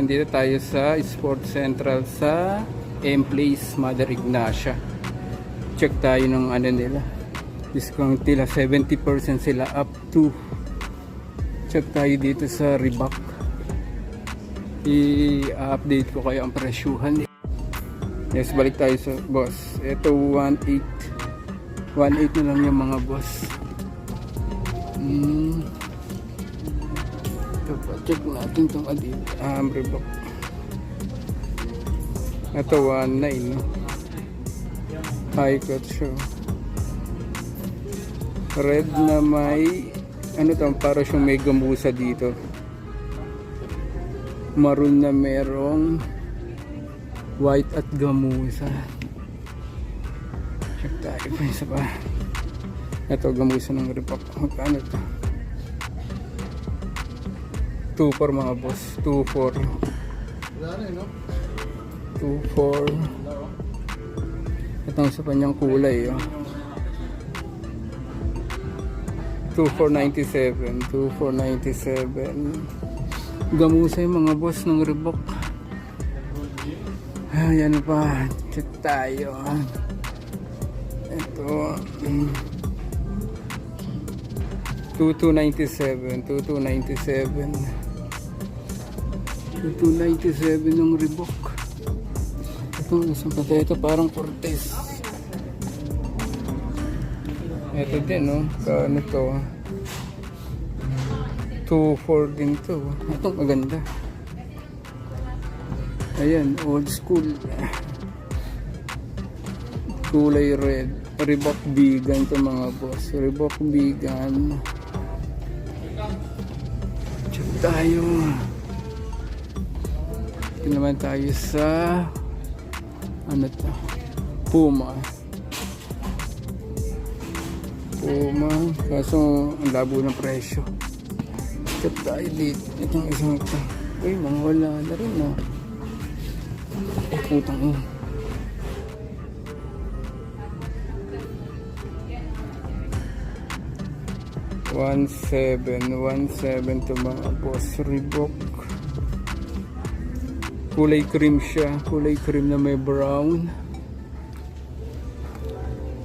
nandito tayo sa Sports Central sa M-Place, Mother Ignacia. Check tayo ng ano nila, discount nila, 70% sila up to. Check tayo dito sa Reebok. I-update ko kayo ang presyuhan. Yes, balik tayo sa boss. Ito 1.8 na lang yung mga boss. Ito pa, check natin itong Reebok. Ito 1.9 no? High cut show. Red na may ano to, para siyang may gamusa dito. Maroon na merong white at gamusa. Check tayo pa isa pa. Ito gamusa ng Reebok. Magkano ito? 2.4 mga boss. 2.4. 2.4. Ito ang sa kanyang kulay. 2.497. 2.497. Gamusa yung mga boss ng Reebok. Ayan pa. Check tayo. Ito 2297 yung Reebok. Ito isang pati, ito parang Cortez. Ito din no, ano to, 2.4 din to. Ito maganda. Ayan, old school, kulay red. Reebok vegan to mga boss. Reebok vegan. Check tayo. Ito naman tayo sa ano to, Puma. Kaso ang labo ng presyo. Check tayo dito. Itong isang ito. Uy, mga wala na rin no. Putang 17 to mga boss. Reebok. Kulay cream siya. Kulay cream na may brown.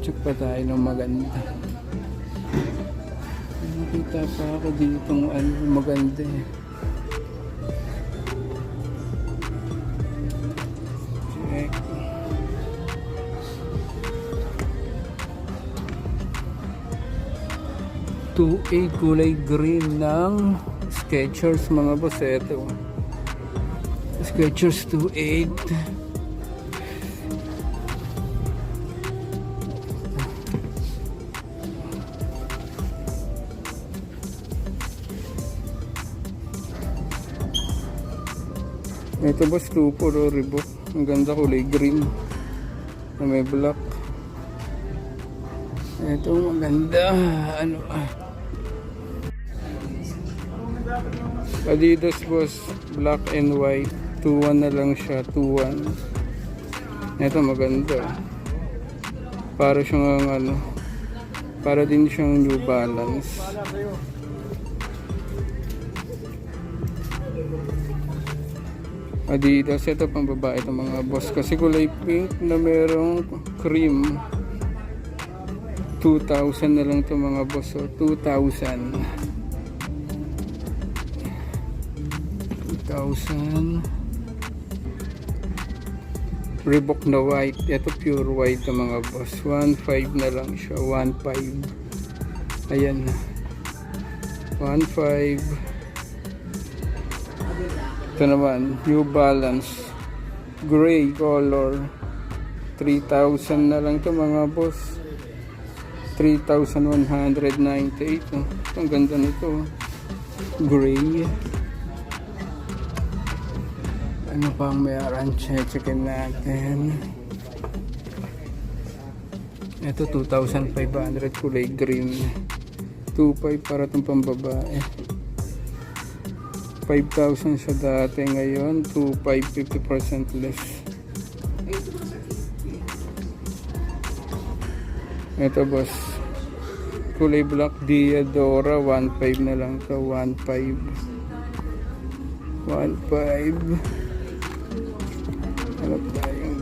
Check pa tayo ng maganda. Nakita pa ako dito ng ano maganda eh. Check. .2.8 kulay green ng Skechers mga boss. Ito Skechers 2.8. Ito boss 2.4 Reebok. Ang ganda, kulay green na may black. Ito maganda, ano Adidas boss, black and white. 2.1 na lang siya, 2.1. Ito maganda. Para siyang ano, para din siyang New Balance. Adidas, ito pang babae ito mga boss. Kasi kulay pink na merong cream. 2,000 na lang ito mga boss. So, 2,000. Reebok na white. Ito pure white ito mga boss. 1.5 na lang siya. 1.5. Ayan. 1.5. Ito naman, New Balance gray color. 3,000 na lang ito mga boss. 3,198. Ito ang ganda nito. Gray. Ano pang meron? Checkin natin. Ito 2,500 kulay green. 2.5 para itong pambabae. 5,000 siya dati, ngayon 2.5, 50% less. Ito boss, kulay black Diadora, 1.5 na lang to. 1.5. 1.5. Hanap tayong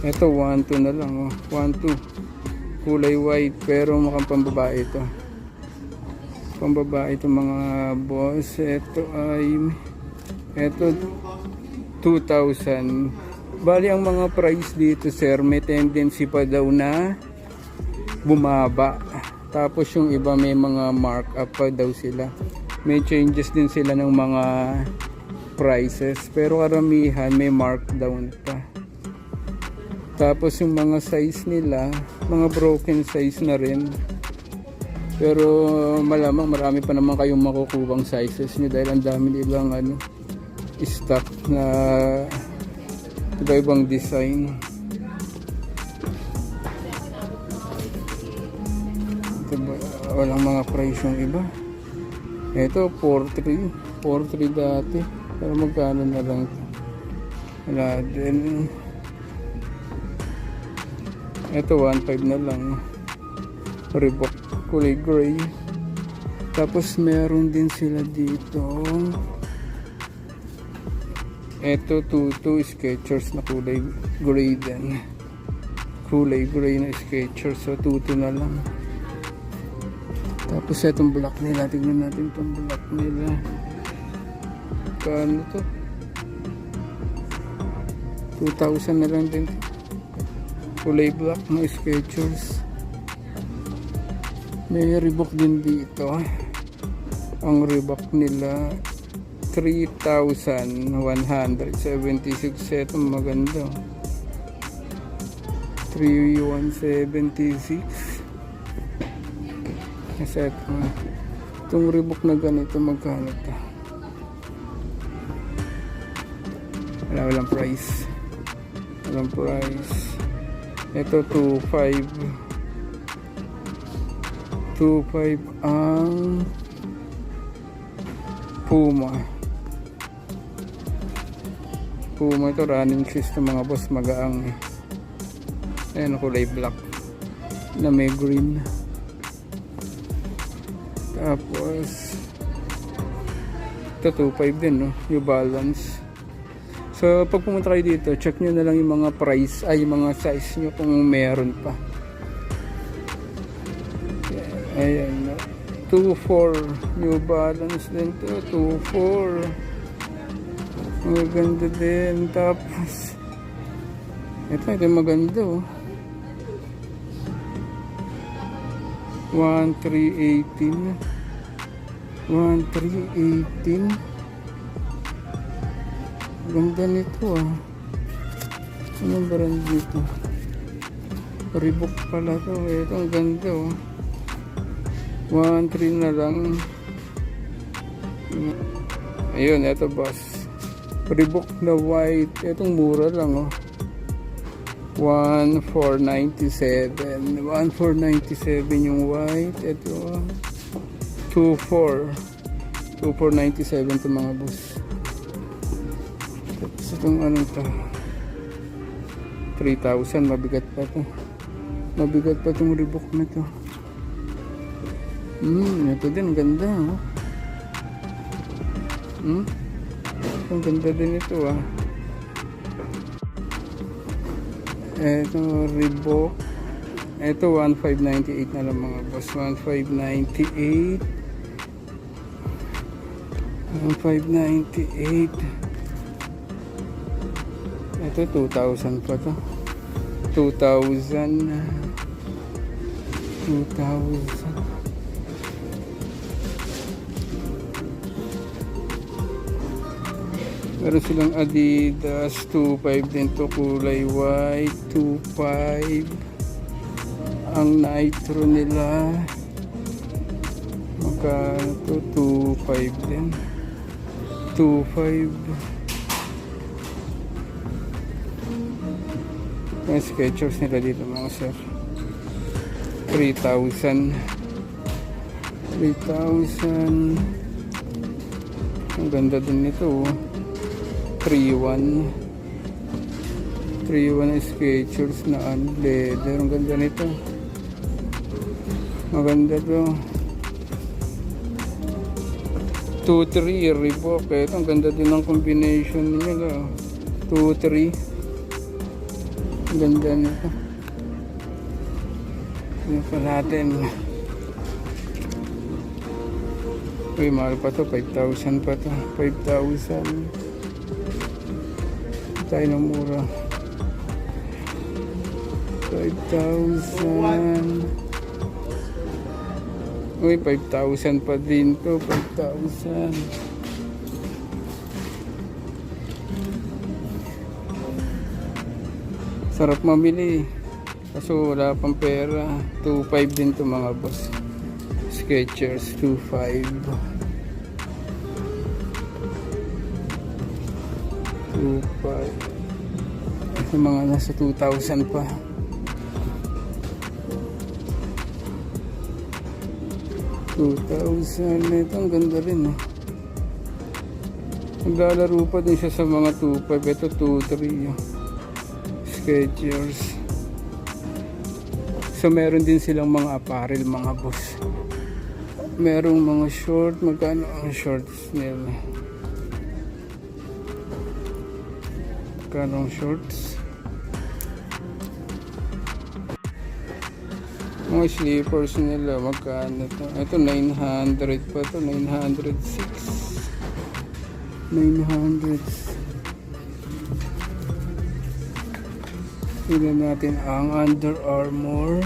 ito 1.2 na lang, oh. 1.2 kulay white pero mukhang pambabae ito. Pambabae ito mga boss. Ito ay 2,000. Bali ang mga price dito sir, may tendency pa daw na bumaba. Tapos yung iba may mga markup pa daw sila. May changes din sila ng mga prices. Pero karamihan may markdown pa. Tapos yung mga size nila, mga broken size na rin. Pero malamang marami pa naman kayong makukuhang sizes nyo dahil ang dami nilang stock na iba-ibang design. Ito ba, walang mga price yung iba. Ito 4.3 dati, pero magkano na lang ito. Wala din. Ito 1.5 na lang. Reebok kulay gray. Tapos meron din sila dito. Ito 2.2 Skechers na kulay gray din. Kulay gray na Skechers. So 2.2 na lang. Tapos itong black nila. Tignan natin itong black nila. Kano to? 2,000 na lang din. Kulay black na Skechers. May Reebok din dito. Ang Reebok nila 3,176. Ito maganda. 3,176. Kasi itong Reebok na ganito magkano ito? Walang price. Walang price. Ito 2.5 ang Puma ito running shoes ng mga boss, magaang ayan kulay black na may green. Tapos ito 2.5 din, no? New Balance. So pag pumunta kayo dito, check nyo na lang yung mga price, ay yung mga size nyo kung meron pa. Ayan, 2.4 New Balance din to, 2.4 maganda din. Tapos ito maganda, oh. 1.318 ganda nito, ah. Anong brand dito? Reebok pala to. Ito ang ganda, oh. 1.3 na lang. Ayun, ito boss. Reebok na white. Itong mura lang, oh. 1,497. 1,497 yung white. Ito 2,497 ito mga boss. Tapos itong ano to, 3,000. Mabigat pa to. Mabigat pa itong Reebok na to. Ito din ganda, oh. Ang ganda din ito, ah. Ito Reebok. Ito 1,598 na lang mga boss. 1,598. 1,598. Ito 2,000 pa to. 2,000. Meron silang Adidas 2.5 din to, kulay white. 2.5 ang Nitro nila. Magkano to? 2.5 din. 2.5 yung Skechers nila dito mga sir. 3,000. Ang ganda din nito, oh. 3.1 Skechers na leather. Ang ganda nito. Maganda to. 2-3 Reebok. Ito, ang ganda din ng combination nila. 2-3. Ang ganda nito. Ano pa natin? Uy, mahal pa to. 5,000 pa to. 5,000. Tayo ng mura. 5,000. Uy, 5,000 pa din to. 5,000. Sarap mamili. Kaso wala pang pera. 2,500 din to mga boss. Skechers 2,500. 2,500. Ito mga nasa 2,000 pa. 2,000. Ito ang ganda rin. Naglalaro pa din siya sa mga 2,500. Ito 2,300. Skechers. So meron din silang mga apparel mga boss. Merong mga short. Magkano ang shorts nila? Magkano ang shorts? Mga slippers nila, magkano to? Ito 900 pa to, 906. 900. Tignan natin ang Under Armour.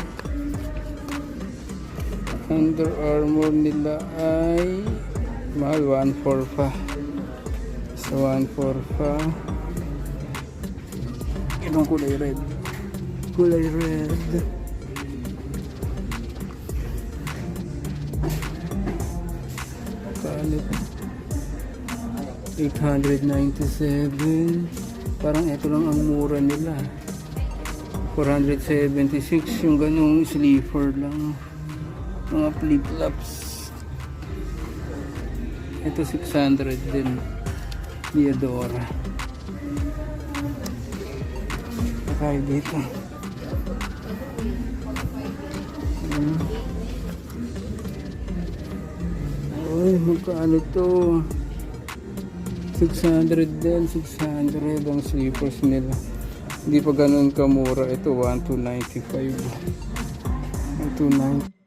Under Armour nila ay mahal, 1,400 pa. So 1,400 pa. Itong kulay red. Kulay red. Kalit. 897. Parang ito lang ang mura nila. 476 yung ganung sleeper lang. Mga flip-flops. Ito 600 din. Diadora. Tayo dito. Uy, magkano to? 600 din. 600 ang sleepers nila. Hindi pa ganun kamura. Ito 1,295. 1,295.